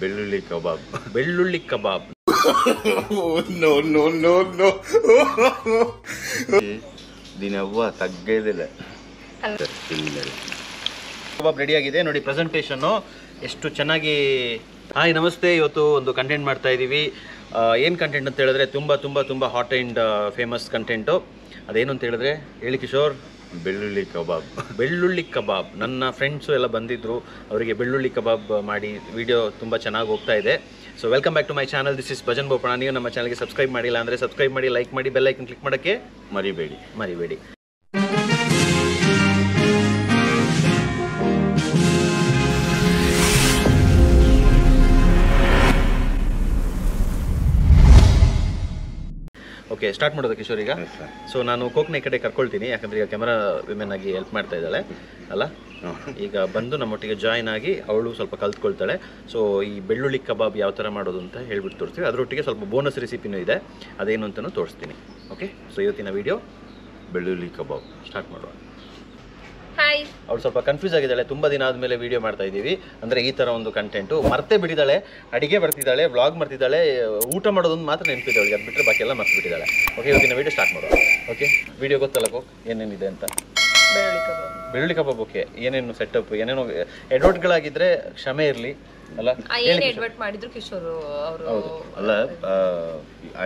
ಬೆಳ್ಳುಳ್ಳಿ ಕಬಾಬ್. ಬೆಳ್ಳುಳ್ಳಿ ಕಬಾಬ್. No no no no. ದಿನವ್ವ ತಗ್ಗೇದಿಲ್ಲ. ಕಬಾಬ್ ರೆಡಿ ಆಗಿದೆ ನೋಡಿ. ಪ್ರೆಸೆಂಟೇಷನ್ನು ಎಷ್ಟು ಚೆನ್ನಾಗಿ. ಹಾಯ್ ನಮಸ್ತೆ. ಇವತ್ತು ಒಂದು ಕಂಟೆಂಟ್ ಮಾಡ್ತಾ ಇದ್ದೀವಿ. ಏನು ಕಂಟೆಂಟ್ ಅಂತ ಹೇಳಿದ್ರೆ ತುಂಬ ಹಾಟ್ ಆ್ಯಂಡ್ ಫೇಮಸ್ ಕಂಟೆಂಟು. ಅದೇನು ಅಂತ ಹೇಳಿದ್ರೆ ಹೇಳಿ ಕಿಶೋರ್. ಬೆಳ್ಳುಳ್ಳಿ ಕಬಾಬ್. ಬೆಳ್ಳುಳ್ಳಿ ಕಬಾಬ್. ನನ್ನ ಫ್ರೆಂಡ್ಸು ಎಲ್ಲ ಬಂದಿದ್ದರು, ಅವರಿಗೆ ಬೆಳ್ಳುಳ್ಳಿ ಕಬಾಬ್ ಮಾಡಿ ವಿಡಿಯೋ ತುಂಬ ಚೆನ್ನಾಗಿ ಹೋಗ್ತಾ ಇದೆ. So welcome back to my channel. This is Bhajan Bopanna. ನೀವು ನಮ್ಮ ಚಾನಲ್ಗೆ ಸಬ್ಸ್ಕ್ರೈಬ್ ಮಾಡಿಲ್ಲ ಅಂದರೆ ಸಬ್ಸ್ಕ್ರೈಬ್ ಮಾಡಿ, ಲೈಕ್ ಮಾಡಿ, ಬೆಲ್ ಐಕನ್ ಕ್ಲಿಕ್ ಮಾಡೋಕ್ಕೆ ಮರಿಬೇಡಿ. ಓಕೆ, ಸ್ಟಾರ್ಟ್ ಮಾಡೋದು ಕಿಶೋರ್ ಈಗ. ಸೊ ನಾನು ಕೋಕ್ನ ಈ ಕಡೆ ಕರ್ಕೊಳ್ತೀನಿ, ಯಾಕಂದರೆ ಈಗ ಕ್ಯಾಮರಾ ವಿಮೆನ್ ಆಗಿ ಹೆಲ್ಪ್ ಮಾಡ್ತಾ ಇದ್ದಾಳೆ ಅಲ್ಲ. ಈಗ ಬಂದು ನಮ್ಮೊಟ್ಟಿಗೆ ಜಾಯ್ನ್ ಆಗಿ ಅವಳು ಸ್ವಲ್ಪ ಕಲ್ತ್ಕೊಳ್ತಾಳೆ. ಸೊ ಈ ಬೆಳ್ಳುಳ್ಳಿ ಕಬಾಬ್ ಯಾವ ಥರ ಮಾಡೋದು ಅಂತ ಹೇಳ್ಬಿಟ್ಟು ತೋರಿಸ್ತೀವಿ. ಅದರೊಟ್ಟಿಗೆ ಸ್ವಲ್ಪ ಬೋನಸ್ ರೆಸಿಪಿನೂ ಇದೆ, ಅದೇನು ಅಂತಲೂ ತೋರಿಸ್ತೀನಿ. ಓಕೆ, ಸೊ ಇವತ್ತಿನ ವಿಡಿಯೋ ಬೆಳ್ಳುಳ್ಳಿ ಕಬಾಬ್ ಸ್ಟಾರ್ಟ್ ಮಾಡುವ. ಹಾಯ್. ಅವಳು ಸ್ವಲ್ಪ ಕನ್ಫ್ಯೂಸ್ ಆಗಿದ್ದಾಳೆ. ತುಂಬ ದಿನ ಆದಮೇಲೆ ವೀಡಿಯೋ ಮಾಡ್ತಾ ಇದ್ದೀವಿ, ಅಂದರೆ ಈ ಥರ ಒಂದು ಕಂಟೆಂಟು. ಮರ್ತೇ ಬಿಟ್ಟಿದ್ದಾಳೆ, ಅಡುಗೆ ಬರ್ತಿದ್ದಾಳೆ, ವ್ಲಾಗ್ ಮಾಡ್ತಿದ್ದಾಳೆ, ಊಟ ಮಾಡೋದೊಂದು ಮಾತ್ರ ನೆನಪಿದ್ದಾಳೆ. ಅದು ಬಿಟ್ಟರೆ ಬಾಕಿ ಎಲ್ಲ ಮರ್ತು ಬಿಟ್ಟಿದ್ದಾಳೆ. ಓಕೆ, ಇವತ್ತಿನ ವೀಡಿಯೋ ಸ್ಟಾರ್ಟ್ ಮಾಡುವ. ಓಕೆ, ವೀಡಿಯೋ ಗೊತ್ತಲ್ಲ ಕೋಕ್ ಏನೇನಿದೆ ಅಂತ? ಬೆಳ್ಳುಳ್ಳಿ ಕಬಾಬ್. ಓಕೆ, ಏನೇನು ಸೆಟಪ್, ಏನೇನೋ ಎಡ್ವರ್ಟ್ಗಳಾಗಿದ್ದರೆ ಕ್ಷಮೆ ಇರಲಿ ಅಲ್ಲ. ಏನು ಎಡ್ವರ್ಟ್ ಮಾಡಿದ್ರು ಕಿಶೋರ್ ಅವರು? ಅಲ್ಲ,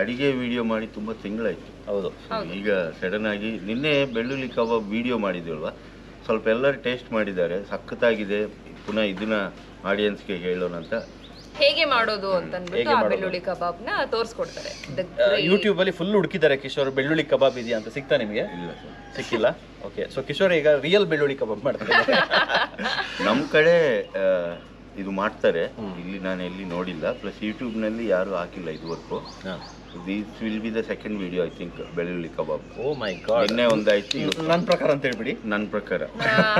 ಅಡಿಗೆ ವಿಡಿಯೋ ಮಾಡಿ ತುಂಬಾ ತಿಂಗಳಾಯ್ತು. ಹೌದು. ಈಗ ಸಡನ್ ಆಗಿ ನಿನ್ನೆ ಬೆಳ್ಳುಳ್ಳಿ ಕಬಾಬ್ ವಿಡಿಯೋ ಮಾಡಿದ್ವಲ್ವಾ, ಸ್ವಲ್ಪ ಎಲ್ಲರೂ ಟೇಸ್ಟ್ ಮಾಡಿದ್ದಾರೆ, ಸಖತ್ತಾಗಿದೆ. ಪುನಃ ಇದನ್ನ ಆಡಿಯನ್ಸ್ಗೆ ಹೇಳೋಣ ಅಂತ. ಹೇಗೆ ಮಾಡೋದು ಅಂತ ಅಂದ್ಬಿಟ್ಟು ಆ ಬೆಳ್ಳುಳ್ಳಿ ಕಬಾಬ್ನ ತೋರಿಸ್ಕೊಡ್ತಾರೆ. ಯೂಟ್ಯೂಬ್ ಅಲ್ಲಿ ಫುಲ್ ಹುಡುಕಿದ್ದಾರೆ ಕಿಶೋರ್ ಬೆಳ್ಳುಳ್ಳಿ ಕಬಾಬ್ ಇದೆಯಾ ಅಂತ. ಸಿಗ್ತಾ ನಿಮಗೆ? ಇಲ್ಲ ಸರ್, ಸಿಕ್ಕಿಲ್ಲ. ಓಕೆ, ಸೊ ಕಿಶೋರ್ ಈಗ ರಿಯಲ್ ಬೆಳ್ಳುಳ್ಳಿ ಕಬಾಬ್ ಮಾಡ್ತಾರೆ. ನಮ್ಮ ಕಡೆ ಇದು ಮಾಡ್ತಾರೆ, ಇಲ್ಲಿ ನಾನು ಎಲ್ಲಿ ನೋಡಿಲ್ಲ. ಪ್ಲಸ್ ಯೂಟ್ಯೂಬ್ನಲ್ಲಿ ಯಾರು ಹಾಕಿಲ್ಲ ಇದುವರೆಗೂ. This will be the second video I think, ಬೆಳ್ಳುಳ್ಳಿ ಕಬಾಬ್. ಓ ಮೈ ಗಾಡ್. ನಿನ್ನೆ ಒಂದಾಯ್ತು. ನನ್ನ ಪ್ರಕಾರ ಅಂತ ಹೇಳ್ಬಿಡಿ. ನನ್ನ ಪ್ರಕಾರ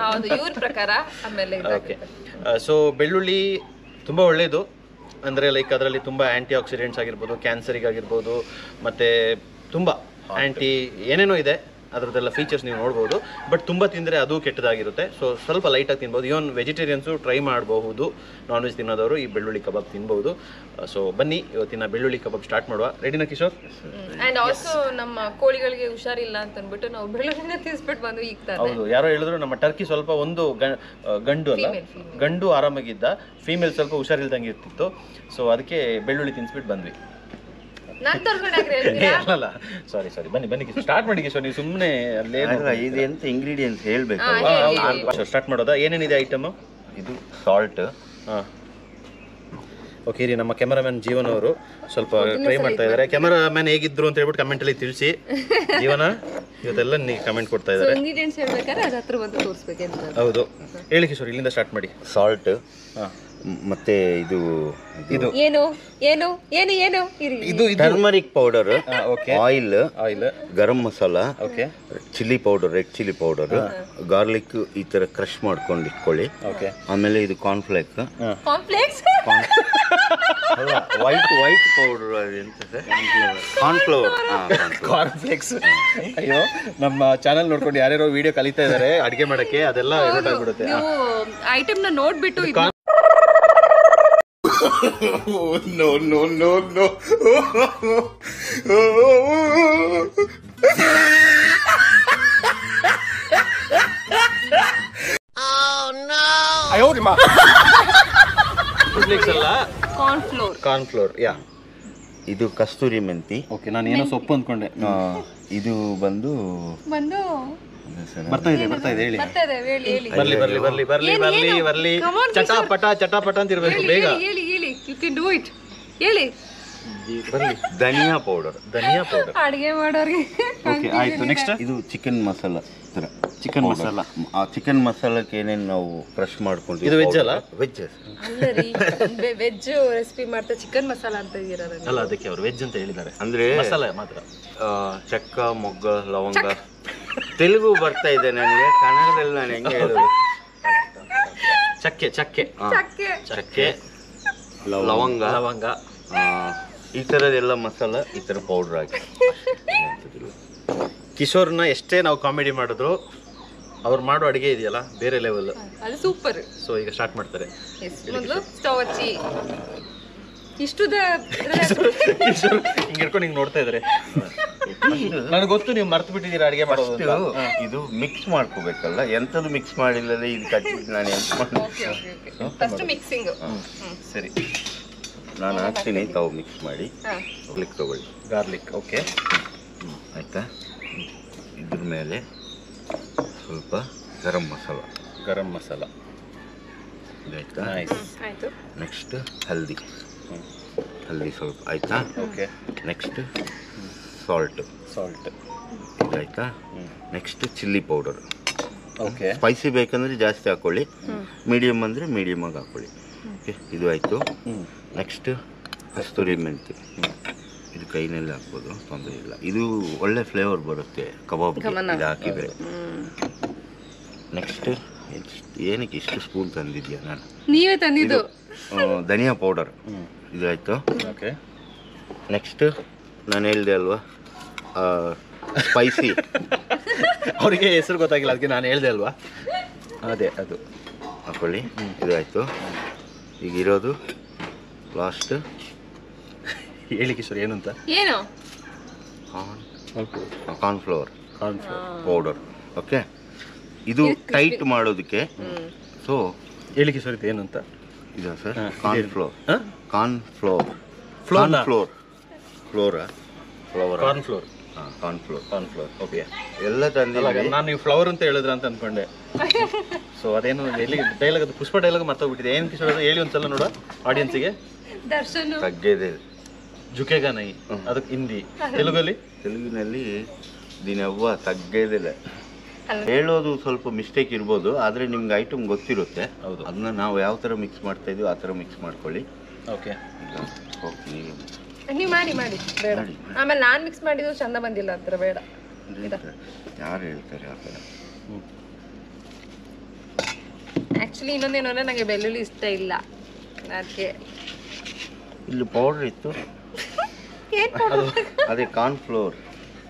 ಹೌದು, ಇವ್ರ ಪ್ರಕಾರ. ಆಮೇಲೆ ಓಕೆ, ಸೊ ಬೆಳ್ಳುಳ್ಳಿ ತುಂಬ ಒಳ್ಳೆಯದು. ಅಂದರೆ ಲೈಕ್ ಅದರಲ್ಲಿ ತುಂಬ ಆ್ಯಂಟಿ ಆಕ್ಸಿಡೆಂಟ್ಸ್ ಆಗಿರ್ಬೋದು, ಕ್ಯಾನ್ಸರಿಗಾಗಿರ್ಬೋದು, ಮತ್ತು ತುಂಬ ಆ್ಯಂಟಿ ಏನೇನೋ ಇದೆ, ಅದರದ್ದೆಲ್ಲ ಫೀಚರ್ಸ್ ನೀವು ನೋಡ್ಬೋದು. ಬಟ್ ತುಂಬ ತಿಂದರೆ ಅದು ಕೆಟ್ಟದಾಗಿರುತ್ತೆ. ಸೊ ಸ್ವಲ್ಪ ಲೈಟಾಗಿ ತಿನ್ಬೋದು. ಇವನ್ ವೆಜಿಟೇರಿಯನ್ಸು ಟ್ರೈ ಮಾಡಬಹುದು, ನಾನ್ ವೆಜ್ ತಿನ್ನೋದವರು ಈ ಬೆಳ್ಳುಳ್ಳಿ ಕಬಾಬ್ ತಿನ್ಬೋದು. ಸೊ ಬನ್ನಿ ಇವತ್ತಿನ ಬೆಳ್ಳುಳ್ಳಿ ಕಬಾಬ್ ಸ್ಟಾರ್ಟ್ ಮಾಡುವ. ರೆಡಿನಾ ಕಿಶೋರ್? ಆ್ಯಂಡ್ ಆಲ್ಸೋ ನಮ್ಮ ಕೋಳಿಗಳಿಗೆ ಹುಷಾರಿಲ್ಲ ಅಂತ ಅಂದ್ಬಿಟ್ಟು ನಾವು ಬೆಳ್ಳುಳ್ಳಿನ ತಿನ್ಸ್ಬಿಟ್ಟು ಬಂದು ಈಗ ತಾನೆ. ಹೌದು, ಯಾರೋ ಹೇಳಿದ್ರು ನಮ್ಮ ಟರ್ಕಿ ಸ್ವಲ್ಪ ಒಂದು ಗಂಡು ಆರಾಮಾಗಿದ್ದ, ಫೀಮೇಲ್ ಸ್ವಲ್ಪ ಹುಷಾರಿಲ್ದಂಗೆ ಇರ್ತಿತ್ತು. ಸೊ ಅದಕ್ಕೆ ಬೆಳ್ಳುಳ್ಳಿ ತಿನ್ಸ್ಬಿಟ್ಟು ಬಂದ್ವಿ. ಅಲ್ಲ, ಸಾರಿ ಬನ್ನಿ ಕಿಶೋರ್, ಸ್ಟಾರ್ಟ್ ಮಾಡಿ ಕಿಶೋರ್. ನೀವು ಸುಮ್ಮನೆ ಅಲ್ಲೇ ಇದು ಎಂತ ಇಂಗ್ರೀಡಿಯೆಂಟ್ಸ್ ಹೇಳ್ಬೇಕು. ಸ್ಟಾರ್ಟ್ ಮಾಡೋದಾ? ಏನೇನಿದೆ ಐಟಮ್? ಇದು ಸಾಲ್ಟ್. ಹಾಂ, ಓಕೆ ರೀ. ನಮ್ಮ ಕ್ಯಾಮರಾಮ್ಯಾನ್ ಜೀವನ್ ಅವರು ಸ್ವಲ್ಪ ಟ್ರೈ ಮಾಡ್ತಾ ಇದ್ದಾರೆ. ಕ್ಯಾಮರಾಮ್ಯಾನ್ ಹೇಗಿದ್ರು ಅಂತ ಹೇಳ್ಬಿಟ್ಟು ಕಮೆಂಟಲ್ಲಿ ತಿಳಿಸಿ. ಜೀವನ ಇವತ್ತೆಲ್ಲ ನೀವು ಕಮೆಂಟ್ ಕೊಡ್ತಾ ಇದ್ದಾರೆ. ಇಂಗ್ರೀಡಿಯೆಂಟ್ಸ್ ಹೇಳ್ಬೇಕಾದ್ರೆ ಅದ್ರ ಹತ್ರ ಬಂದು ತೋರಿಸ್ಬೇಕಂತ. ಹೌದು, ಹೇಳಿ ಕಿಶೋರ್, ಇಲ್ಲಿಂದ ಸ್ಟಾರ್ಟ್ ಮಾಡಿ. ಸಾಲ್ಟ್, ಹಾಂ, ಮತ್ತೆ ಇದು ಇದು turmeric powder, oil, garam masala, okay, chilli powder, red chilli powder, garlic ಈ ತರ ಕ್ರಶ್ ಮಾಡ್ಕೊಂಡು ಇಟ್ಕೊಳ್ಳಿ. ಓಕೆ, ಆಮೇಲೆ ಇದು ಕಾರ್ನ್ಫ್ಲೇಕ್ಸ್, ವೈಟ್ ಪೌಡರ್, ಎಂತ ಸರ್? ಕಾರ್ನ್ಫ್ಲೇಕ್ಸ್. ಅಯ್ಯೋ, ನಮ್ಮ ಚಾನಲ್ ನೋಡ್ಕೊಂಡು ಯಾರ್ಯಾರೋ ವಿಡಿಯೋ ಕಲಿತಾ ಇದ್ದಾರೆ ಅಡಿಗೆ ಮಾಡಕ್ಕೆ, ಅದೆಲ್ಲ ಗೊತ್ತಾಗ್ಬಿಡುತ್ತೆ. ಐಟಮ್ ನ ನೋಡ್ಬಿಟ್ಟು No, no, no, no. Oh no. ಅಯ್ಯೋಡಿಮಾ. ಫ್ಲೇಕ್ಸ್ ಅಲ್ಲ, ಕಾರ್ನ್ಫ್ಲೋರ್. ಯಾ, ಇದು ಕಸ್ತೂರಿ ಮೆಂತಿ. ಓಕೆ, ನಾನು ಏನೋ ಸೊಪ್ಪು ಅಂದ್ಕೊಂಡೆ. ಇದು ಬಂದು ಬರ್ತಾ ಇದೆ ಹೇಳಿ. ಬರ್ಲಿ. ಚಟಾಪಟ ಅಂತ ಇರ್ಬೇಕು ಬೇಗ. ಧನಿಯಾ ಪೌಡರ್. ಅಡಿಗೆ ಮಾಡೋರಿಗೆ. ಓಕೆ, ಆಯ್ತು. ನೆಕ್ಸ್ಟ್ ಇದು ಚಿಕನ್ ಮಸಾಲ. ಚಿಕನ್ ಮಸಾಲ. ಆ ಚಿಕನ್ ಮಸಾಲಕ್ಕೆ ಏನೇನು ನಾವು ಕ್ರಶ್ ಮಾಡ್ಕೊಂಡು. ಇದು ವೆಜ್ ಅಲ್ಲ? ವೆಜ್. ವೆಜ್ ರೆಸಿಪಿ ಮಾಡ್ತಾ ಚಿಕನ್ ಮಸಾಲ ಅಂತ ಇದೀರ ಅಲ್ಲ, ಅದಕ್ಕೆ ಅವರು ವೆಜ್ ಅಂತ ಹೇಳಿದ್ದಾರೆ. ಅಂದ್ರೆ ಮಸಾಲ ಮಾತ್ರ. ಚಕ್ಕ, ಮೊಗ್ಗ, ಲವಂಗ. ತೆಲುಗು ಬರ್ತಾ ಇದೆ ನನಗೆ, ಕನ್ನಡದಲ್ಲಿ ನಾನು ಹೆಂಗೆ ಹೇಳೋದು? ಚಕ್ಕೆ, ಲವಂಗ, ಈ ಥರದ್ದೆಲ್ಲ ಮಸಾಲ, ಈ ಥರ ಪೌಡ್ರ್ ಹಾಕಿ. ಕಿಶೋರ್ನ ಎಷ್ಟೇ ನಾವು ಕಾಮಿಡಿ ಮಾಡಿದ್ರು ಅವ್ರು ಮಾಡೋ ಅಡುಗೆ ಇದೆಯಲ್ಲ ಬೇರೆ ಲೆವೆಲ್, ಅದು ಸೂಪರ್. ಸೊ ಈಗ ಸ್ಟಾರ್ಟ್ ಮಾಡ್ತಾರೆ. ಮೊದಲು ಸ್ಟವ್ ಹಚ್ಚಿ ಇಷ್ಟುದ ಹಿಂಗೆ ಹಿಡ್ಕೊಂಡು ಹಿಂಗೆ ನೋಡ್ತಾ ಇದ್ದಾರೆ. ನನಗೆ ಗೊತ್ತು ನೀವು ಮರ್ತು ಬಿಟ್ಟಿದ್ದೀರಾ ಅಡುಗೆ ಮಾಡೋದು ಅಂತ. ಇದು ಮಿಕ್ಸ್ ಮಾಡ್ಕೋಬೇಕಲ್ಲ, ಎಂಥದ್ದು ಮಿಕ್ಸ್ ಮಾಡಿಲ್ಲದೆ ಇದು ಕಟ್ಬಿಟ್ಟು ನಾನು ಎಂತ ಮಾಡಿ. First mixing. ಸರಿ, ನಾನು ಹಾಕ್ತೀನಿ, ತಾವು ಮಿಕ್ಸ್ ಮಾಡಿ. ಗಾರ್ಲಿಕ್ ತಗೊಳ್ಳಿ. ಗಾರ್ಲಿಕ್, ಓಕೆ, ಆಯಿತಾ. ಇದ್ರ ಮೇಲೆ ಸ್ವಲ್ಪ ಗರಂ ಮಸಾಲ. ಗರಂ ಮಸಾಲ, ಇದಾಯ್ತಾ. ಆಯ್ತು. ನೆಕ್ಸ್ಟ್ ಹಲ್ದಿ. ಹಲ್ದಿ ಸ್ವಲ್ಪ ಆಯಿತಾ. ಓಕೆ. Next salt. ಇದಾಯ್ತಾ. Next chilli powder. Okay. Spicy ಬೇಕಂದ್ರೆ ಜಾಸ್ತಿ ಹಾಕ್ಕೊಳ್ಳಿ, ಮೀಡಿಯಮ್ ಅಂದರೆ ಮೀಡಿಯಮಾಗಿ ಹಾಕ್ಕೊಳ್ಳಿ. ಓಕೆ, ಇದು ಆಯಿತು. ನೆಕ್ಸ್ಟ್ ಕಸ್ತೂರಿ ಮೆಂತಿ. ಇದು ಕೈನಲ್ಲಿ ಹಾಕ್ಬೋದು, ತೊಂದರೆ ಇಲ್ಲ. ಇದು ಒಳ್ಳೆ ಫ್ಲೇವರ್ ಬರುತ್ತೆ ಕಬಾಬ್ ಇದು ಹಾಕಿದರೆ. ನೆಕ್ಸ್ಟ್ ಏನಕ್ಕೆ ಇಷ್ಟು ಸ್ಪೂನ್ ತಂದಿದ್ಯಾ ನಾನು? ನೀವೇ ತಂದಿದ್ದು. ಧನಿಯಾ ಪೌಡರ್. ಇದು ಆಯಿತು. ಓಕೆ. ನೆಕ್ಸ್ಟ್ ನಾನು ಹೇಳಿದೆ ಅಲ್ವಾ ಸ್ಪೈಸಿ. ಅವರಿಗೆ ಹೆಸರು ಗೊತ್ತಾಗಿಲ್ಲ, ಅದಕ್ಕೆ ನಾನು ಹೇಳಿದೆ ಅಲ್ವಾ, ಅದೇ ಅದು ಹಾಕೊಳ್ಳಿ. ಇದು ಆಯಿತು. ಈಗ ಇರೋದು ಲಾಸ್ಟ್ ಹೇಳಿ ಕಿಶೋರ್ ಏನು ಅಂತ. ಏನು? Cornflour powder. ಓಕೆ, ಇದು ಟೈಟ್ ಮಾಡೋದಕ್ಕೆ. ಸೊ ಹೇಳಿ ಕಿಶೋರ್ ಇದು ಏನು ಅಂತ. ಇದು ಸರ್ ಕಾರ್ನ್ಫ್ಲೋರ್. ಕಾರ್ನ್ಫ್ಲೋರ್. ಓಕೆ, ಎಲ್ಲ ತಂದಿಲ್ಲ. ನಾನು ನೀವು ಫ್ಲವರ್ ಅಂತ ಹೇಳಿದ್ರ ಅಂತ ಅನ್ಕೊಂಡೆ. ಸೊ ಅದೇನು ಎಲ್ಲಿ ಡೈಲಾಗ್, ಅದು ಪುಷ್ಪ ಡೈಲಾಗ್ ಮರ್ತೋಗ್ಬಿಟ್ಟಿದೆ. ಏನು ಕಿಶೋರ್ ಅದು ಹೇಳಿ ಒಂದ್ಸಲ ನೋಡ ಆಡಿಯನ್ಸಿಗೆ. ದರ್ಶನ್ ತಗ್ಗೇದೆ ಜುಕೆಗಾ ನೈ, ಅದಕ್ಕೆ ಹಿಂದಿ. ತೆಲುಗಿನಲ್ಲಿ ದಿನವ್ವ ತಗ್ಗೇದಿಲ್ಲ. ಹೇಳೋದು ಸ್ವಲ್ಪ ಮಿಸ್ಟೇಕ್ ಇರ್ಬೋದು, ಆದರೆ ನಿಮ್ಗೆ ಐಟಮ್ ಗೊತ್ತಿರುತ್ತೆ. ಹೌದು, ಅದನ್ನ ನಾವು ಯಾವ ಥರ ಮಿಕ್ಸ್ ಮಾಡ್ತಾ ಇದೀವಿ ಆ ಥರ ಮಿಕ್ಸ್ ಮಾಡ್ಕೊಳ್ಳಿ. ಓಕೆ. ನೀವು ಮಾಡಿ ಬೇಡ. ಆಮೇಲೆ ನಾನು ಮಿಕ್ಸ್ ಮಾಡಿದ್ದು ಚಂದ ಬಂದಿಲ್ಲ ಅಂತ ಬೇಡ. ಯಾರು ಹೇಳ್ತಾರೆ ಆ ಥರ? ಆ್ಯಕ್ಚುಲಿ ಇನ್ನೊಂದೇನು ಅಂದರೆ ನನಗೆ ಬೆಳ್ಳುಳ್ಳಿ ಇಷ್ಟ ಇಲ್ಲ, ಅದಕ್ಕೆ. ಇಲ್ಲಿ ಪೌಡರ್ ಇತ್ತು, ಅದೇ ಕಾರ್ನ್ಫ್ಲೋರ್.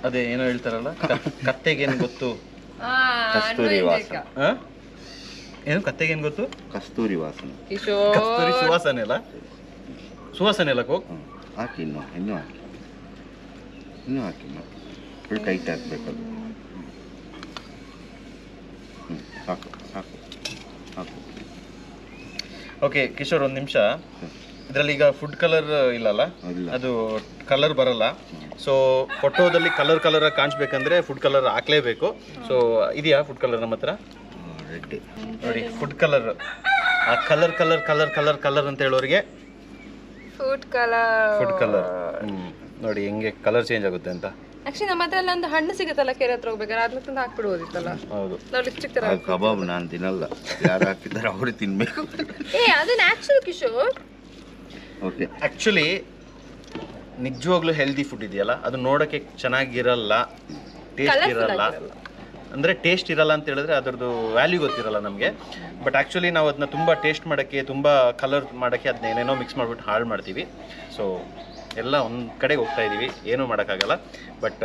ಅದೇ ಏನೋ ಹೇಳ್ತಾರಲ್ಲ, ಕತ್ತೆಗೇನು ಗೊತ್ತು, ಕಸ್ತೂರಿ ವಾಸನೆ. ಏನು ಕತ್ತೆಗೇನು ಗೊತ್ತು? ಕಸ್ತೂರಿ ವಾಸನೆ. ಕಸ್ತೂರಿ ಸುವಾಸನೆ ಅಲ್ಲ ಕೋಕ್. ಹಾಕಿ ಇನ್ನೂ ಹಾಕಿ ಫುಲ್ ಟೈಟ್ ಹಾಕ್ಬೇಕದು. ಸಾಕು. ಓಕೆ ಕಿಶೋರ್, ಒಂದು ನಿಮಿಷ. ಇದರಲ್ಲಿ ಈಗ ಫುಡ್ ಕಲರ್ ಇಲ್ಲಲ್ಲ, ಅದು ಕಲರ್ ಬರಲ್ಲ. ಸೊ ಫೋಟೋದಲ್ಲಿ ಕಲರ್ ಕಾಣಿಸ್ಬೇಕಂದ್ರೆ ಫುಡ್ ಕಲರ್ ಹಾಕ್ಲೇಬೇಕು. ಸೊ ಇದೆಯಾ ಫುಡ್ ಕಲರ್ ನಮ್ಮ ಹತ್ರ? ರೆಡ್ ನೋಡಿ, ಫುಡ್ ಕಲರ್. ಆ ಕಲರ್ ಅಂತ ಹೇಳೋರಿಗೆ ಫುಡ್ ಕಲರ್. ನೋಡಿ ಹೆಂಗೆ ಕಲರ್ ಚೇಂಜ್ ಆಗುತ್ತೆ ಅಂತ. ಆಕ್ಚುಲಿ ನಮ್ಮ ಹತ್ರ ಎಲ್ಲ ಒಂದು ಹಣ್ಣು ಸಿಗುತ್ತಲ್ಲ, ಕೆರೆ ಹತ್ರ ಹೋಗ್ಬೇಕಾದ್ರೆ ಅದನ್ನ ತಂದು ಹಾಕ್ಬಿಡ್ಬೋದಿತ್ತಲ್ಲ. ಹೌದು, ನಾವು ಲಿಪ್ಸ್ಟಿಕ್ ತರ. ಕಬಾಬ್ ನಾನು ತಿನ್ನಲ್ಲ, ಯಾರು ಹಾಕಿದ್ದಾರೆ ಅವ್ರು ತಿನ್ಬೇಕು. ಅದು ನ್ಯಾಚುರಲ್ ಕಿಶೋರ್. ಓಕೆ, ಆ್ಯಕ್ಚುಲಿ ನಿಜವಾಗ್ಲೂ ಹೆಲ್ದಿ ಫುಡ್ ಇದೆಯಲ್ಲ, ಅದು ನೋಡೋಕ್ಕೆ ಚೆನ್ನಾಗಿರಲ್ಲ, ಟೇಸ್ಟ್ ಇರಲ್ಲ. ಅಂದರೆ ಟೇಸ್ಟ್ ಇರಲ್ಲ ಅಂತ ಹೇಳಿದ್ರೆ ಅದರದ್ದು ವ್ಯಾಲ್ಯೂ ಗೊತ್ತಿರಲ್ಲ ನಮಗೆ. ಬಟ್ ಆ್ಯಕ್ಚುಲಿ ನಾವು ಅದನ್ನ ತುಂಬ ಟೇಸ್ಟ್ ಮಾಡೋಕ್ಕೆ, ತುಂಬ ಕಲರ್ ಮಾಡೋಕ್ಕೆ ಅದನ್ನ ಏನೇನೋ ಮಿಕ್ಸ್ ಮಾಡಿಬಿಟ್ಟು ಹಾಳು ಮಾಡ್ತೀವಿ. ಸೊ ಎಲ್ಲ ಒಂದು ಕಡೆಗೆ ಹೋಗ್ತಾ ಇದ್ದೀವಿ, ಏನೂ ಮಾಡೋಕ್ಕಾಗಲ್ಲ. ಬಟ್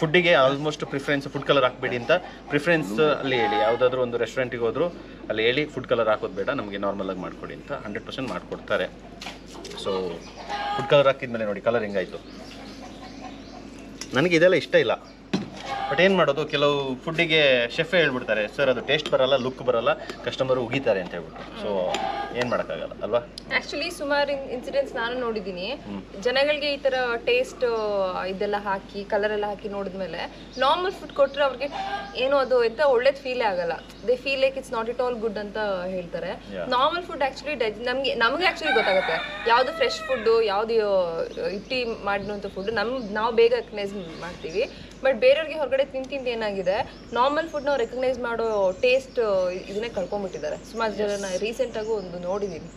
ಫುಡ್ಡಿಗೆ ಆಲ್ಮೋಸ್ಟ್ ಪ್ರಿಫರೆನ್ಸ್ ಫುಡ್ ಕಲರ್ ಹಾಕ್ಬೇಡಿ ಅಂತ ಪ್ರಿಫರೆನ್ಸ್ ಅಲ್ಲಿ ಹೇಳಿ. ಯಾವುದಾದ್ರೂ ಒಂದು ರೆಸ್ಟೋರೆಂಟಿಗೆ ಹೋದರೂ ಅಲ್ಲಿ ಹೇಳಿ ಫುಡ್ ಕಲರ್ ಹಾಕೋದು ಬೇಡ, ನಮಗೆ ನಾರ್ಮಲಾಗಿ ಮಾಡಿಕೊಡಿ ಅಂತ 100% ಮಾಡಿಕೊಡ್ತಾರೆ. ಸೊ ಫುಡ್ ಕಲರ್ ಹಾಕಿದ್ಮೇಲೆ ನೋಡಿ ಕಲರ್ ಹೆಂಗಾಯಿತು. ನನಗೆ ಇದೆಲ್ಲ ಇಷ್ಟ ಇಲ್ಲ, ಬಟ್ ಏನು ಮಾಡೋದು, ಕೆಲವು ಫುಡ್ಡಿಗೆ ಶೆಫೇ ಹೇಳ್ಬಿಡ್ತಾರೆ, ಸರ್ ಅದು ಟೇಸ್ಟ್ ಬರಲ್ಲ, ಲುಕ್ ಬರಲ್ಲ, ಕಸ್ಟಮರು ಉಗಿತಾರೆ ಅಂತ ಹೇಳ್ಬಿಟ್ಟು. ಸೊ ಏನು ಮಾಡೋಕ್ಕಾಗಲ್ಲ ಅಲ್ವಾ. ಆ್ಯಕ್ಚುಲಿ ಸುಮಾರು ಇನ್ಸಿಡೆಂಟ್ಸ್ ನಾನು ನೋಡಿದ್ದೀನಿ. ಜನಗಳಿಗೆ ಈ ಥರ ಟೇಸ್ಟ್ ಇದೆಲ್ಲ ಹಾಕಿ ಕಲರ್ ಎಲ್ಲ ಹಾಕಿ ನೋಡಿದ್ಮೇಲೆ ನಾರ್ಮಲ್ ಫುಡ್ ಕೊಟ್ಟರೆ ಅವ್ರಿಗೆ ಏನೋ ಅದು ಎಂತ ಒಳ್ಳೇದು ಫೀಲೇ ಆಗಲ್ಲ. They feel like it's not it all good ಅಂತ ಹೇಳ್ತಾರೆ. ನಾರ್ಮಲ್ ಫುಡ್ ಆ್ಯಕ್ಚುಲಿ ನಮಗೆ ಆ್ಯಕ್ಚುಲಿ ಗೊತ್ತಾಗುತ್ತೆ ಯಾವುದು ಫ್ರೆಶ್ ಫುಡ್ಡು, ಯಾವುದು ಇಟ್ಟಿ ಮಾಡಿರುವಂಥ ಫುಡ್ ನಾವು ಬೇಗ ರೆಕಗ್ನೈಸ್ ಮಾಡ್ತೀವಿ. ಬಟ್ ಬೇರೆಯವ್ರಿಗೆ ಹೊರಗಡೆ ತಿಂದು ಏನಾಗಿದೆ, ನಾರ್ಮಲ್ ಫುಡ್ ನಾವು ರೆಕಗ್ನೈಸ್ ಮಾಡೋ ಟೇಸ್ಟ್ ಇದನ್ನೇ ಕಳ್ಕೊಂಡ್ಬಿಟ್ಟಿದ್ದಾರೆ. ಸುಮಾರು ಜನ ರೀಸೆಂಟಾಗೂ ಒಂದು ನೋಡಿದ್ದೀನಿ.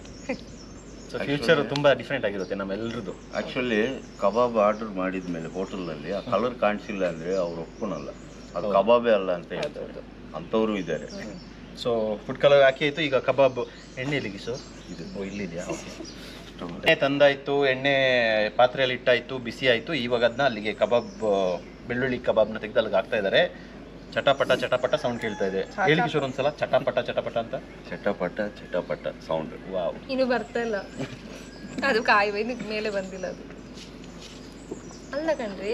ಸೊ ಫ್ಯೂಚರ್ ತುಂಬ ಡಿಫ್ರೆಂಟ್ ಆಗಿರುತ್ತೆ ನಮ್ಮೆಲ್ಲರದು. ಆ್ಯಕ್ಚುಲಿ ಕಬಾಬ್ ಆರ್ಡರ್ ಮಾಡಿದ ಮೇಲೆ ಹೋಟೆಲ್ನಲ್ಲಿ ಆ ಕಲರ್ ಕಾಣಿಸಿಲ್ಲ ಅಂದರೆ ಅವ್ರು ಒಪ್ಕೊಳಲ್ಲ, ಅದು ಕಬಾಬೇ ಅಲ್ಲ ಅಂತ ಹೇಳ್ತಾರೆ. ಅಂಥವರು ಇದ್ದಾರೆ. ಸೊ ಫುಡ್ ಕಲರ್ ಹಾಕಿ ಆಯಿತು. ಈಗ ಕಬಾಬ್ ಎಣ್ಣೆ ಎಲ್ಲಿಗೆ ಸರ್? ಇದು ಇಲ್ಲಿದೆಯಾ? ಓಕೆ, ಎಣ್ಣೆ ತಂದಾಯಿತು, ಎಣ್ಣೆ ಪಾತ್ರೆಯಲ್ಲಿ ಇಟ್ಟಾಯಿತು, ಬಿಸಿ ಆಯಿತು. ಇವಾಗ ಅದನ್ನ ಅಲ್ಲಿಗೆ ಕಬಾಬ್, ಬೆಳ್ಳುಳ್ಳಿ ಕಬಾಬ್ನ ತೆಗೆದು ಅಲ್ಲಿಗೆ ಹಾಕ್ತಾ ಇದ್ದಾರೆ. ಚಟಪಟ ಸೌಂಡ್ ಕೇಳ್ತಾ ಇದೆ. ಹೇಳಿ ಕಿಶೋರ್ ಒಂದ್ಸಲ, ಚಟಪಟ ಅಂತ. ಚಟಪಟ ಸೌಂಡ್. ವಾವ್, ಇನ್ನು ಬರ್ತಾ ಇಲ್ಲ. ಅದು ಕಾಯಿ ಇದಕ್ಕೆ ಮೇಲೆ ಬಂದಿಲ್ಲ ಅದು. ಅಲ್ಲ ಕಣ್ರಿ,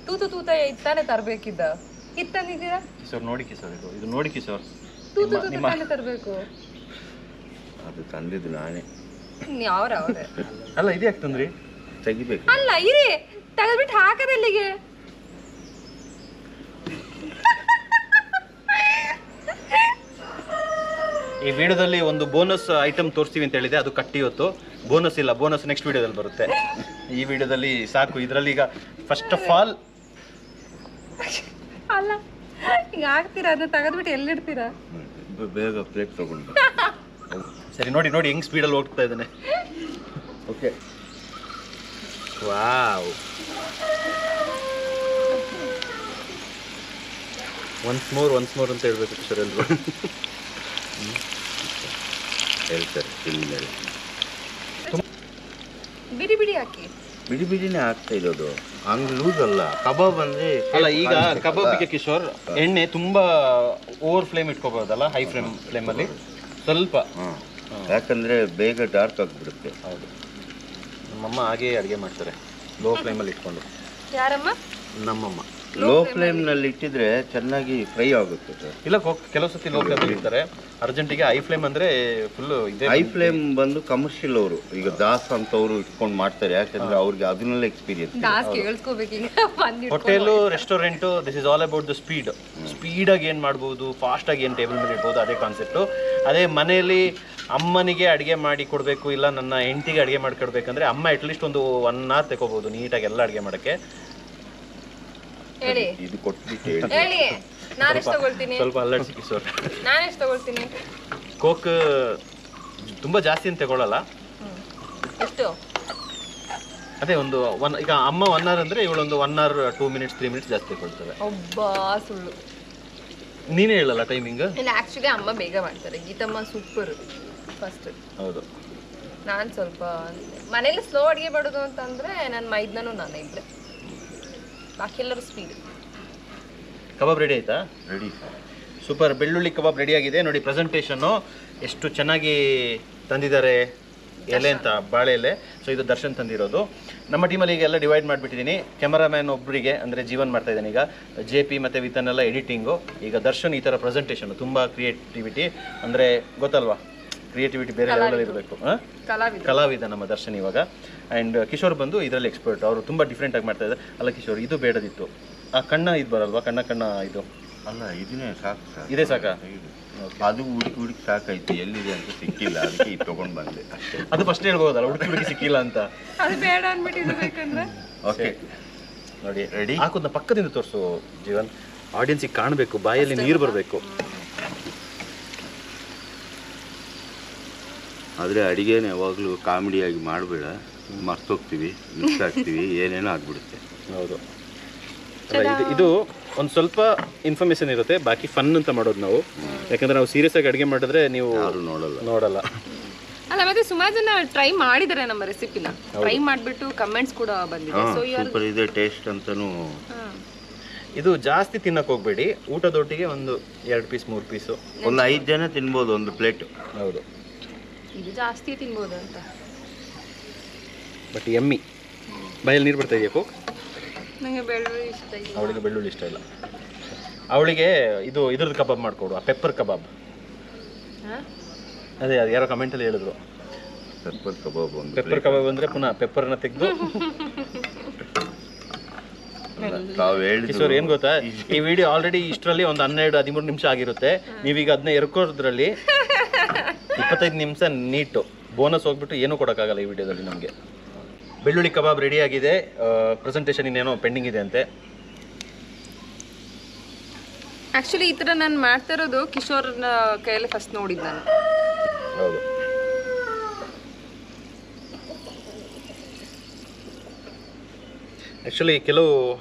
ತೂತ ಇತ್ತಾನೆ ತರಬೇಕಿದ್ದ. ಇತ್ತಂದಿದ್ದೀರಾ ಕಿಶೋರ್? ನೋಡಿ ಕಿಶೋರ್, ಇದು ನೋಡಿ ಕಿಶೋರ್, ತೂತಾನೆ ತರಬೇಕು. ಅದು ತಂದಿದ್ದು ನಾನೇ. ಅವ್ರೆ ಅಲ್ಲ ಇದು ಯಾಕೆ ತಂದ್ರಿ? ತೆಗಿಬೇಕು. ಅಲ್ಲ ಇರಿ, ತೆಗೆದ್ಬಿಟ್ಟು ಹಾಕದಲ್ಲಿಗೆ. ಈ ವಿಡಿಯೋದಲ್ಲಿ ಒಂದು ಬೋನಸ್ ಐಟಮ್ ತೋರಿಸ್ತೀವಿ ಅಂತ ಹೇಳಿದೆ, ಅದು ಕಟ್ಟಿ ಇವತ್ತು. ಬೋನಸ್ ಇಲ್ಲ, ಬೋನಸ್ ನೆಕ್ಸ್ಟ್ ವಿಡಿಯೋದಲ್ಲಿ ಬರುತ್ತೆ. ಈ ವಿಡಿಯೋದಲ್ಲಿ ಸಾಕು. ಇದರಲ್ಲಿ ಈಗ ಫಸ್ಟ್ ಆಫ್ ಆಲ್ ಅಲ್ಲ ಈಗ ಹಾಕ್ತೀರಾ, ಅದನ್ನ ತೆಗೆದ್ಬಿಟ್ಟು ಎಲ್ಲಿಡ್ತೀರಾ? ಬೇಗ ಪ್ಲೇಟ್ ತಗೊಂಡು. ಸರಿ, ನೋಡಿ ನೋಡಿ ಹೆಂಗ್ ಸ್ಪೀಡಲ್ಲಿ ಹೋಗ್ತಾ ಇದ್ದಾನೆ. Okay, wow. ಒನ್ಸ್ ಮೋರ್ ಅಂತ ಹೇಳ್ಬೇಕು ಕಿಶೋರ್ ಎಲ್ರು. ಹೇಳ್ತಾರೆ ತಿಂದ್ಮೇಲೆ. ಬಿಡಿ ಹಾಕಿ. ಬಿಡಿನೇ ಆಗ್ತಾ ಇರೋದು, ಹಂಗೆ ಲೂಸ್ ಅಲ್ಲ. ಕಬಾಬ್ ಅಂದ್ರೆ ಅಲ್ಲ, ಈಗ ಕಬಾಬಿಗೆ ಕಿಶೋರ್ ಎಣ್ಣೆ ತುಂಬಾ ಓವರ್ ಫ್ಲೇಮ್ ಇಟ್ಕೋಬಹುದಲ್ಲ, ಹೈ ಫ್ಲೇಮಲ್ಲಿ ಸ್ವಲ್ಪ. ಯಾಕಂದ್ರೆ ಬೇಗ ಡಾರ್ಕ್ ಆಗಿಬಿಡುತ್ತೆ. ಹೌದು, ನಮ್ಮಮ್ಮ ಹಾಗೆ ಅಡುಗೆ ಮಾಡ್ತಾರೆ, ಲೋ ಫ್ಲೇಮಲ್ಲಿ ಇಟ್ಕೊಂಡು. ಯಾರಮ್ಮ? ನಮ್ಮಮ್ಮ. ಲೋ ಫ್ಲೇಮ್ ನಲ್ಲಿ ಇಟ್ಟಿದ್ರೆ ಚೆನ್ನಾಗಿ ಫ್ರೈ ಆಗುತ್ತೆ ಸರ್. ಇಲ್ಲ, ಕೆಲವು ಸತಿ ಲೋ ಫ್ಲೇಮಲ್ಲಿ ಇರ್ತಾರೆ. ಅರ್ಜೆಂಟಿಗೆ ಹೈ ಫ್ಲೇಮ್ ಅಂದ್ರೆ ಫುಲ್ ಇದೆ. ಹೈ ಫ್ಲೇಮ್ ಬಂದು ಕಮರ್ಷಿಯಲ್ ಅವರು, ಈಗ ದಾಸ್ ಅಂತವ್ರು ಇಟ್ಕೊಂಡು ಮಾಡ್ತಾರೆ, ಯಾಕಂದ್ರೆ ಅವ್ರಿಗೆ ಅದನ್ನೆಲ್ಲ experience. Hotel, restaurant, this is all about the ಸ್ಪೀಡಾಗಿ ಏನು ಮಾಡ್ಬೋದು, ಫಾಸ್ಟಾಗಿ ಏನು ಟೇಬಲ್ ಮೇಲೆ ಇಡ್ಬೋದು, ಅದೇ ಕಾನ್ಸೆಪ್ಟು. ಅದೇ ಮನೆಯಲ್ಲಿ ಅಮ್ಮನಿಗೆ ಅಡುಗೆ ಮಾಡಿ ಕೊಡಬೇಕು, ಇಲ್ಲ ನನ್ನ ಹೆಂಡತಿಗೆ ಅಡುಗೆ ಮಾಡಿ ಕೊಡ್ಬೇಕಂದ್ರೆ ಅಮ್ಮ ಅಟ್ಲೀಸ್ಟ್ ಒಂದು 1 hour ತಗೋಬೋದು ನೀಟಾಗಿ ಎಲ್ಲ ಅಡುಗೆ ಮಾಡೋಕ್ಕೆ. ಹೇಳಿ, ಇದು ಕೊಟ್ಬಿಟ್ಟು ಹೇಳಿ, ನಾನು ಎಷ್ಟು ತಗೊಳ್ತೀನಿ? ಸ್ವಲ್ಪ ಅಲ್ಲಾಡಿಸಿ ಕಿಶೋರ್. ನಾನು ಎಷ್ಟು ತಗೊಳ್ತೀನಿ? ಕೋಕ್ ತುಂಬ ಜಾಸ್ತಿ ಅಂತ ತಗೊಳ್ಳಲ್ಲ. ಎಷ್ಟು? ಅದೇ ಒಂದು ಈಗ ಅಮ್ಮ 1 hour ಅಂದರೆ ಇವಳೊಂದು 1 hour 2 minutes 3 minutes ಜಾಸ್ತಿ ತಗೊಳ್ತವೆ. ಒಬ್ಬಾ ಸುಳ್ಳು, ನೀನೇ ಹೇಳಲ್ಲ ಟೈಮಿಂಗ್. ಇಲ್ಲ, ಆ್ಯಕ್ಚುಲಿ ಅಮ್ಮ ಬೇಗ ಮಾಡ್ತಾರೆ. Geethamma super first. ಹೌದು, ನಾನು ಸ್ವಲ್ಪ ಮನೇಲಿ ಸ್ಲೋ ಅಡುಗೆ ಮಾಡೋದು ಅಂತಂದರೆ ನನ್ನ ಮೈದ್ನೂ ನಾನೇ ಇದ್ದೆ, ಬಾಕಿ ಎಲ್ಲರೂ ಸ್ಪೀಡ್. ಕಬಾಬ್ ರೆಡಿ ಆಯ್ತಾ? ರೆಡಿ. ಸೂಪರ್, ಬೆಳ್ಳುಳ್ಳಿ ಕಬಾಬ್ ರೆಡಿ ಆಗಿದೆ. ನೋಡಿ ಪ್ರೆಸೆಂಟೇಷನ್ನು ಎಷ್ಟು ಚೆನ್ನಾಗಿ ತಂದಿದ್ದಾರೆ, ಎಲೆ ಅಂತ, ಬಾಳೆ ಎಲೆ. ಸೊ ಇದು ದರ್ಶನ್ ತಂದಿರೋದು. ನಮ್ಮ ಟೀಮಲ್ಲಿ ಈಗ ಎಲ್ಲ ಡಿವೈಡ್ ಮಾಡಿಬಿಟ್ಟಿದ್ದೀನಿ. ಕ್ಯಾಮರಾಮ್ಯಾನ್ ಒಬ್ಬರಿಗೆ ಅಂದರೆ ಜೀವನ್ ಮಾಡ್ತಾ ಇದ್ದಾನೆ, ಈಗ JP ಮತ್ತು ವಿತನ್ ಎಲ್ಲ ಎಡಿಟಿಂಗು. ಈಗ ದರ್ಶನ್ ಈ ಥರ ಪ್ರೆಸೆಂಟೇಷನು, ತುಂಬ ಕ್ರಿಯೇಟಿವಿಟಿ, ಅಂದರೆ ಗೊತ್ತಲ್ವಾ, ಕ್ರಿಯೇಟಿವಿಟಿ ಬೇರೆ ಲೆವೆಲಲ್ಲಿ ಇರಬೇಕು. ಕಲಾವಿದ ನಮ್ಮ ದರ್ಶನ್ ಇವಾಗ. ಆ್ಯಂಡ್ ಕಿಶೋರ್ ಬಂದು ಇದರಲ್ಲಿ ಎಕ್ಸ್ಪರ್ಟ್, ಅವರು ತುಂಬ ಡಿಫ್ರೆಂಟಾಗಿ ಮಾಡ್ತಾ ಇದ್ದಾರೆ. ಅಲ್ಲ ಕಿಶೋರ್, ಇದು ಬೇಡದಿತ್ತು, ಆ ಕಣ್ಣ ಇದು ಬರಲ್ವಾ, ಕಣ್ಣ ಇದು ಅಲ್ಲ, ಇದನ್ನೇ ಸಾಕು. ಇದೇ ಸಾಕಾ? ಅದು ಹುಡುಕಿ ಸಾಕಾಯ್ತು, ಎಲ್ಲಿದೆ ಅಂತ ಸಿಕ್ಕಿಲ್ಲ, ಅದಕ್ಕೆ ಇದು ತೊಗೊಂಡು ಬಂದೆ ಅಷ್ಟೇ. ಅದು ಫಸ್ಟ್ ಹೇಳ್ಬೋದಲ್ಲ, ಹುಡುಕಿ ಸಿಕ್ಕಿಲ್ಲ ಅಂತ. ಅದು ಬೇಡ ಅಂದ್ಬಿಟ್ಟಿರ್ಬೇಕಂದ್ರೆ. ಓಕೆ, ನೋಡಿ ರೆಡಿ. ಹಾಕೋದನ್ನ ಪಕ್ಕದಿಂದ ತೋರಿಸು ಜೀವನ್, ಆಡಿಯನ್ಸಿಗೆ ಕಾಣಬೇಕು, ಬಾಯಲ್ಲಿ ನೀರು ಬರಬೇಕು. ಆದರೆ ಅಡುಗೆನ ಯಾವಾಗಲೂ ಕಾಮಿಡಿಯಾಗಿ ಮಾಡಬೇಡ, ಮರ್ತೋಗ್ತೀವಿ, ಮಿಸ್ ಆಗ್ತೀವಿ, ಏನೇನೋ ಆಗ್ಬಿಡುತ್ತೆ. ಹೌದು, ಇದು ಒಂದು ಸ್ವಲ್ಪ ಇನ್ಫಾರ್ಮೇಷನ್ ಇರುತ್ತೆ, ಬಾಕಿ ಫನ್ ಅಂತ ಮಾಡೋದು ನಾವು. ಯಾಕಂದ್ರೆ ನಾವು ಸೀರಿಯಸ್ ಆಗಿ ಅಡುಗೆ ಮಾಡಿದ್ರೆ ನೀವು ಯಾರು ನೋಡಲ್ಲ. ಅಲ್ಲ, ಮತ್ತೆ ಸುಮಾರು ಜನ ಟ್ರೈ ಮಾಡಿದ್ದಾರೆ ನಮ್ಮ ರೆಸಿಪಿನ, ಟ್ರೈ ಮಾಡಿಬಿಟ್ಟು ಕಮೆಂಟ್ಸ್ ಕೂಡ ಬಂದಿದೆ. ಸೂಪರ್ ಇದೆ ಟೇಸ್ಟ್ ಅಂತನೂ. ಇದು ಜಾಸ್ತಿ ತಿನ್ನಕ್ಕೆ ಹೋಗ್ಬೇಡಿ, ಊಟದೊಟ್ಟಿಗೆ ಒಂದು 2 ಪೀಸ್ 3 ಪೀಸು, ಒಂದು 5 ಜನ ತಿನ್ಬೋದು ಒಂದು ಪ್ಲೇಟ್. ಹೌದು, ಇದು ಜಾಸ್ತಿ ತಿನ್ಬೋದು ಅಂತ. ಬಟ್ ಎಮ್ಮಿ. ಬಾಯಲ್ಲಿ ನೀರು ಬರ್ತಾ ಇದೆಯಾ ಕೋಕ್? ನನಗೆ ಬೆಳ್ಳುಳ್ಳಿ ಇಷ್ಟ ಇಲ್ಲ. ಅವಳಿಗೆ ಬೆಳ್ಳುಳ್ಳಿ ಇಷ್ಟ ಇಲ್ಲ. ಅವಳಿಗೆ ಇದ್ರದ್ದು ಕಬಾಬ್ ಮಾಡಿಕೊಡು, ಆ ಪೆಪ್ಪರ್ ಕಬಾಬ್. ಅದೇ ಅದು ಯಾರೋ ಕಮೆಂಟಲ್ಲಿ ಹೇಳಿದ್ರು, ಪೆಪ್ಪರ್ ಕಬಾಬ್. ಒಂದು ಪೆಪ್ಪರ್ ಕಬಾಬ್ ಅಂದರೆ ಪುನಃ ಪೆಪ್ಪರ್ನ ತೆಗೆದು. ಕಿಶೋರ್, ಏನು ಗೊತ್ತಾ, ಈ ವಿಡಿಯೋ ಆಲ್ರೆಡಿ ಇಷ್ಟರಲ್ಲಿ ಒಂದು 12-13 ನಿಮಿಷ ಆಗಿರುತ್ತೆ. ನೀವೀಗ ಅದನ್ನ ಎರ್ಕೋದ್ರಲ್ಲಿ 25 ನಿಮಿಷ ನೀಟು ಬೋನಸ್ ಹೋಗ್ಬಿಟ್ಟು ಏನೂ ಕೊಡೋಕ್ಕಾಗಲ್ಲ ಈ ವಿಡಿಯೋದಲ್ಲಿ ನಮಗೆ. ಬೆಳ್ಳುಳ್ಳಿ ಕಬಾಬ್ ರೆಡಿ ಆಗಿದೆ. ಪ್ರೆಸೆಂಟೇಷನ್ ಇನ್ನೇನೋ ಪೆಂಡಿಂಗ್ ಇದೆ ಅಂತೆ. ಆ್ಯಕ್ಚುಲಿ ಈ ಥರ ನಾನು ಮಾಡ್ತಾ ಇರೋದು ಕಿಶೋರ್ನ ಕೈಯಲ್ಲಿ ಫಸ್ಟ್ ನೋಡಿದ್ದು ನಾನು. ಹೌದು, ಆ್ಯಕ್ಚುಲಿ ಕೆಲವು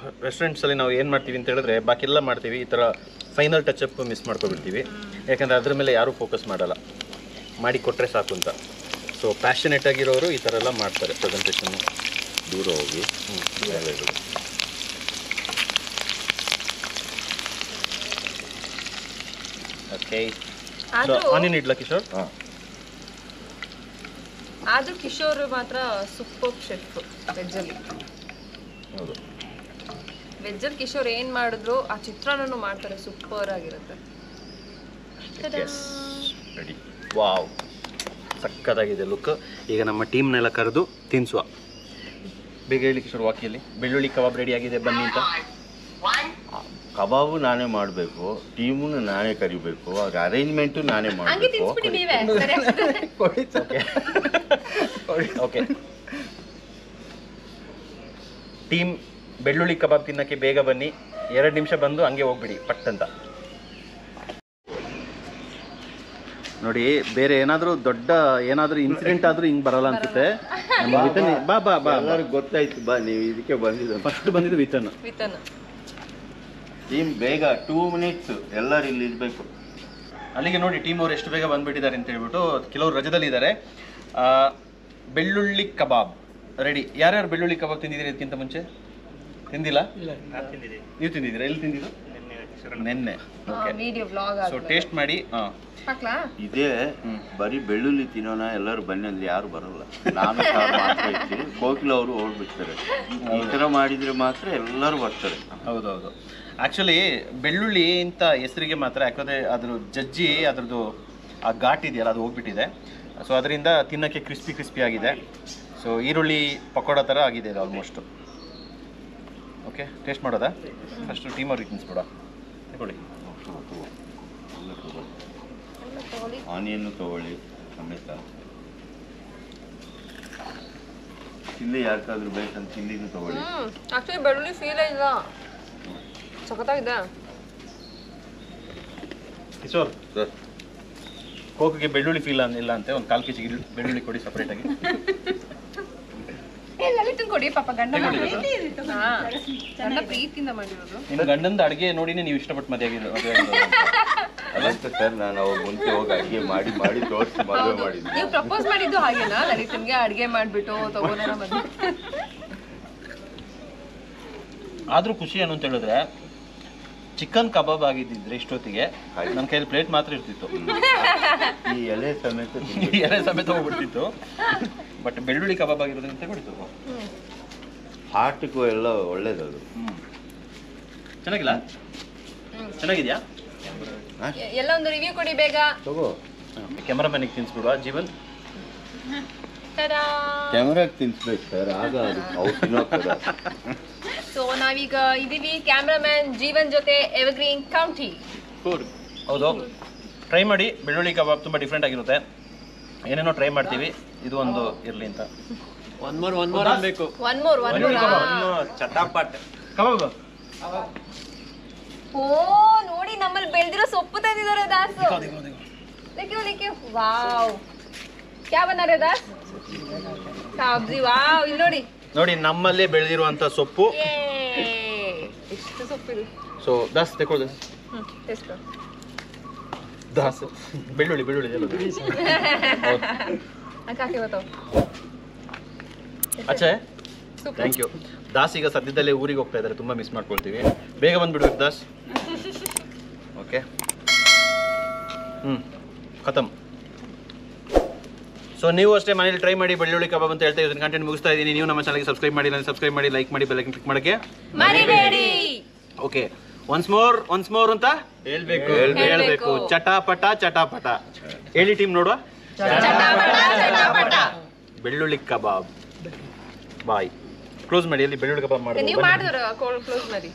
ರೆಸ್ಟೋರೆಂಟ್ಸಲ್ಲಿ ನಾವು ಏನು ಮಾಡ್ತೀವಿ ಅಂತ ಹೇಳಿದ್ರೆ, ಬಾಕಿ ಎಲ್ಲ ಮಾಡ್ತೀವಿ, ಈ ಥರ ಫೈನಲ್ ಟಚಪ್ ಮಿಸ್ ಮಾಡ್ಕೊಬಿಡ್ತೀವಿ. ಯಾಕಂದರೆ ಅದ್ರ ಮೇಲೆ ಯಾರೂ ಫೋಕಸ್ ಮಾಡಲ್ಲ, ಮಾಡಿ ಕೊಟ್ಟರೆ ಸಾಕು ಅಂತ. ಸೊ ಪ್ಯಾಷನೇಟ್ ಆಗಿರೋರು ಈ ಥರ ಎಲ್ಲ ಮಾಡ್ತಾರೆ ಪ್ರೆಸೆಂಟೇಷನ್ನು. ದೂರ ಹೋಗಿ ಓಕೆ. ಸೊ ಆನಿಯನ್ ಇಡ್ಲಾ ಕಿಶೋರ್? ಹಾಂ, ಆದ್ರೂ ಕಿಶೋರ್ ಮಾತ್ರ ಸೂಪರ್ ಶೆಫ್ ವೆಜ್ಜಲ್ಲಿ. ಹೌದು, ವೆಜ್ಜಲ್ಲಿ ಕಿಶೋರ್ ಏನ್ ಮಾಡಿದ್ರು ಆ ಚಿತ್ರಾನ್ನೂ ಮಾಡ್ತಾರೆ, ಸೂಪರ್ ಆಗಿರುತ್ತೆ. ರೆಡಿ. ವಾವ್, ಸಕ್ಕತ್ತಾಗಿದೆ ಲುಕ್. ಈಗ ನಮ್ಮ ಟೀಮ್ನೆಲ್ಲ ಕರೆದು ತಿನ್ಸುವ. ಬೇಗ ಹೇಳಿ ಕಿಶೋರ್ ವಾಕಿಯಲ್ಲಿ. ಬೆಳ್ಳುಳ್ಳಿ ಕಬಾಬ್ ರೆಡಿ ಆಗಿದೆ, ಬನ್ನಿ ಅಂತ. ಕಬಾಬು ನಾನೇ ಮಾಡಬೇಕು, ಟೀಮನ್ನು ನಾನೇ ಕರಿಬೇಕು, ಅವ್ರ ಅರೇಂಜ್ಮೆಂಟು ನಾನೇ ಮಾಡಬೇಕು. ಓಕೆ, ಟೀಮ್ ಬೆಳ್ಳುಳ್ಳಿ ಕಬಾಬ್ ತಿನ್ನಕ್ಕೆ ಬೇಗ ಬನ್ನಿ. 2 ನಿಮಿಷ ಬಂದು ಹಂಗೆ ಹೋಗ್ಬಿಡಿ ಪಟ್ ಅಂತ. ನೋಡಿ, ಬೇರೆ ಏನಾದರೂ ದೊಡ್ಡ ಏನಾದರೂ ಇನ್ಸಿಡೆಂಟ್ ಆದರೂ ಹಿಂಗೆ ಬರಲ್ಲ ಅನ್ಸುತ್ತೆ. ಬಾ ಬಾ ಬಾ, ಎಲ್ಲರಿಗೂ ಗೊತ್ತಾಯ್ತು, ಬಾ ನೀವು ಇದಕ್ಕೆ ಬಂದಿದ್ದು. ಫಸ್ಟ್ ಬಂದಿದ್ದು ವಿತನ್. ಟೀಮ್ ಬೇಗ 2 ಮಿನಿಟ್ಸ್ ಎಲ್ಲರೂ ಇಲ್ಲಿ ಇರಬೇಕು. ಅಲ್ಲಿಗೆ ನೋಡಿ ಟೀಮ್ ಅವ್ರು ಎಷ್ಟು ಬೇಗ ಬಂದ್ಬಿಟ್ಟಿದ್ದಾರೆ ಅಂತ ಹೇಳ್ಬಿಟ್ಟು. ಕೆಲವರು ರಜದಲ್ಲಿದ್ದಾರೆ. ಬೆಳ್ಳುಳ್ಳಿ ಕಬಾಬ್ ರೆಡಿ. ಯಾರ್ಯಾರು ಬೆಳ್ಳುಳ್ಳಿ ಕಬಾಬ್ ತಿಂದಿದ್ದೀರಿ ಇದಕ್ಕಿಂತ ಮುಂಚೆ? ತಿಂದಿಲ್ಲ? ನೀವು ತಿಂದಿದ್ದೀರಾ? ಎಲ್ಲಿ ತಿಂದಿದ್ದು? ನೆನ್ನೆ. ಓಕೆ, ಸೊ ಟೇಸ್ಟ್ ಮಾಡಿ. ಇದೇ ಬರೀ ಬೆಳ್ಳುಳ್ಳಿ ತಿನ್ನೋಣ ಎಲ್ಲರೂ ಬನ್ನಿ ಅಂದ್ರೆ ಯಾರು ಬರಲ್ಲ. ನಾನು ಮಾಡ್ತಾ ಇರ್ತೀನಿ, ಕೋಕಿಲ ಅವರು ಹೋಗ್ಬಿಡ್ತಾರೆ. ಈ ಥರ ಮಾಡಿದರೆ ಮಾತ್ರ ಎಲ್ಲರೂ ಬರ್ತಾರೆ. ಹೌದೌದು. ಆ್ಯಕ್ಚುಲಿ ಬೆಳ್ಳುಳ್ಳಿ ಇಂಥ ಹೆಸರಿಗೆ ಮಾತ್ರ, ಯಾಕಂದರೆ ಅದ್ರ ಜಜ್ಜಿ ಅದ್ರದ್ದು ಆ ಘಾಟ್ ಇದೆಯಲ್ಲ ಅದು ಹೋಗ್ಬಿಟ್ಟಿದೆ. ಸೊ ಅದರಿಂದ ತಿನ್ನೋಕ್ಕೆ ಕ್ರಿಸ್ಪಿ ಆಗಿದೆ. ಸೊ ಈರುಳ್ಳಿ ಪಕೋಡ ಥರ ಆಗಿದೆ ಇದು ಆಲ್ಮೋಸ್ಟು. ಓಕೆ, ಟೇಸ್ಟ್ ಮಾಡೋದಾ? ಫಸ್ಟು ಟೀಮ್ ಅವ್ರಿಗೆ ತಿನ್ನಿಸ್ಬಿಡ. ತಗೊಳ್ಳಿ. ಆನಿಯನ್ನು ತಗೊಳ್ಳಿ ಸಮೇತ. ಚಿಲ್ಲಿ ಯಾಕಾದ್ರೂ ಬೇಕಂತ ಚಿಲ್ಲಿನೂ ತಗೊಳ್ಳಿ. ಆಕ್ಚುಲಿ ಬೆಳ್ಳುಳ್ಳಿ ಫೀಲ್ ಇಲ್ಲ, ಸಖತ್ತಾಗಿದೆ. ಕಿಶೋರ್ ಸರ್, ಕೋಕಿಗೆ ಬೆಳ್ಳುಳ್ಳಿ ಫೀಲ್ ಇಲ್ಲ ಅಂತೆ. ಒಂದು 4 kg ಬೆಳ್ಳುಳ್ಳಿ ಕೊಡಿ ಸಪ್ರೇಟಾಗಿ. ಲಲಿತನ್ ಕೊಡಿ ಪಾಪ, ಗಂಡ ಪ್ರೀತಿಯಿಂದ ಮಾಡಿರೋದು. ನಿಮ್ಮ ಗಂಡಂದು ಅಡುಗೆ ನೋಡಿನೇ ನೀವು ಇಷ್ಟಪಟ್ಟು ಮದುವೆ ಆಗಿದ್ದು. ಅದಂತ ಸರ್, ನಾನು ಅವಾಗ ಮುಂಚೆ ಹೋಗಿ ಅಡುಗೆ ಮಾಡಿ ತೋರಿಸಿ ಮದುವೆ ಮಾಡಿದ್ದೆ. ನೀವು ಪ್ರಪೋಸ್ ಮಾಡಿದ್ದು ಹಾಗೇನಾ? ಲಲಿತನ್ಗೆ ಅಡುಗೆ ಮಾಡಿಬಿಟ್ಟು ತಗೋಣ ಮದುವೆ. ಆದರೂ ಖುಷಿ ಏನು ಅಂತ ಹೇಳಿದ್ರೆ, ಚಿಕನ್ ಕಬಾಬ್ ಆಗಿದ್ದಿದ್ರೆ ಇಷ್ಟೊತ್ತಿಗೆ ನನ್ನ ಕೈಯಲ್ಲಿ ಪ್ಲೇಟ್ ಮಾತ್ರ ಇರ್ತಿತ್ತು, ಈ ಎಲೆ ಸಮೇತ ಹೋಗ್ಬಿಡ್ತಿತ್ತು. ಬಟ್ ಬೆಳ್ಳುಳ್ಳಿ ಕಬಾಬ್ ಆಗಿರೋದ್ರಿಂದ ತಗೊಳ್ತು. ಹಾರ್ಟ್ಗೂ ಎಲ್ಲ ಒಳ್ಳೇದದು. ಚೆನ್ನಾಗಿಲ್ಲ? ಚೆನ್ನಾಗಿದ್ಯಾ? ಎಲ್ಲ ಒಂದು ರಿವ್ಯೂ ಕೊಡಿ ಬೇಗ. ತಗೋ, ಕ್ಯಾಮ್ರಾಮನಿಗೆ ತಿನ್ಸ್ಬಿಡುವ ಜೀವನ್. ಕ್ಯಾಮ್ರಾಗೆ ತಿನ್ಸ್ಬೇಕು ಸರ್, ಆಗ ಅದು ಅವ್ರು ತಿನ್ನೋಕ್ಕಾಗ. ಸೊ ನಾವೀಗ ಇದೀವಿ ಕ್ಯಾಮ್ರಾಮ್ಯಾನ್ ಜೀವನ್ ಜೊತೆ ಎವರ್ಗ್ರೀನ್ ಕೌಂಟಿ. ಹೌದು, ಟ್ರೈ ಮಾಡಿ. ಬೆಳ್ಳುಳ್ಳಿ ಕಬಾಬ್ ತುಂಬ ಡಿಫ್ರೆಂಟ್ ಆಗಿರುತ್ತೆ. ಏನೇನೋ ಟ್ರೈ ಮಾಡ್ತೀವಿ, ಇದು ಒಂದು ಇರಲಿ ಅಂತ. ಒನ್ ಮೋರ್ ಅನ್ಬೇಕು. ಒನ್ ಮೋರ್ ಚಟಾಪಟ್ ಕಬಾಬ್. ಓ ನೋಡಿ, ನಮ್ಮಲ್ಲಿ ಬೆಳೆದಿರೋ ಸೊಪ್ಪು ತಂದಿದ್ದಾರೆ ದಾಸ್. ವಾವ್, ಕ್ಯಾ ಬನಾ ರೇ ದಾಸ್? ಸಬ್ಜಿ. ವಾವ್, ಇಲ್ಲಿ ನೋಡಿ ನೋಡಿ, ನಮ್ಮಲ್ಲೇ ಬೆಳೆದಿರುವಂಥ ಸೊಪ್ಪು. ಎಷ್ಟು ಸೊಪ್ಪಿದೆ. ಸೊ ದಾಸ್ ತೆಕೊಳ್ಳಿ. ಎಷ್ಟು ದಾಸ್ ಬೆಳ್ಳುಳ್ಳಿ ಕಾಕಿ ಬತ್ತಾವ. ಅಚ್ಚಾ, ಥ್ಯಾಂಕ್ ಯು. ದಾಸ್ ಈಗ ಸದ್ಯದಲ್ಲೇ ಊರಿಗೆ ಹೋಗ್ತಾ ಇದ್ದಾರೆ, ತುಂಬ ಮಿಸ್ ಮಾಡ್ಕೊಳ್ತೀವಿ. ಬೇಗ ಬಂದುಬಿಡ್ಬೇಕು ದಾಸ್. ಓಕೆ, ಖತಮ್. ಸೊ ನೀವು ಅಷ್ಟೇ ಮನೇಲಿ ಟ್ರೈ ಮಾಡಿ ಬೆಳ್ಳುಳ್ಳಿ ಕಬಾಬ್ ಅಂತ ಹೇಳ್ತಾ ಇದನ್ನ ಕಂಟೆಂಟ್ ಮುಗಿಸ್ತಾ ಇದ್ದೀನಿ. ನೀವು ನಮ್ಮ ಚಾನಲ್ಗೆ ಸಬ್ಸ್ಕ್ರೈಬ್ ಮಾಡಿ, ಲೈಕ್ ಮಾಡಿ, ಬೆಲ್ ಐಕನ್ ಕ್ಲಿಕ್ ಮಾಡೋಕ್ಕೆ ಮರಿಬೇಡಿ. ಓಕೆ, ಒನ್ಸ್ ಮೋರ್ ಅಂತ ಹೇಳ್ಬೇಕು. ಚಟಾಪಟ ಹೇಳಿ ಟೀಮ್, ನೋಡುವ. ಬೆಳ್ಳುಳ್ಳಿ ಕಬಾಬ್ ಬಾಯ್. ಕ್ಲೋಸ್ ಮಾಡಿ, ಅಲ್ಲಿ ಬೆಳ್ಳುಳ್ಳಿ ಕಬಾಬ್ ಮಾಡಿ. ನೀವು ಮಾಡಿದ್ರ ಕ್ಲೋಸ್ ಮಾಡಿ.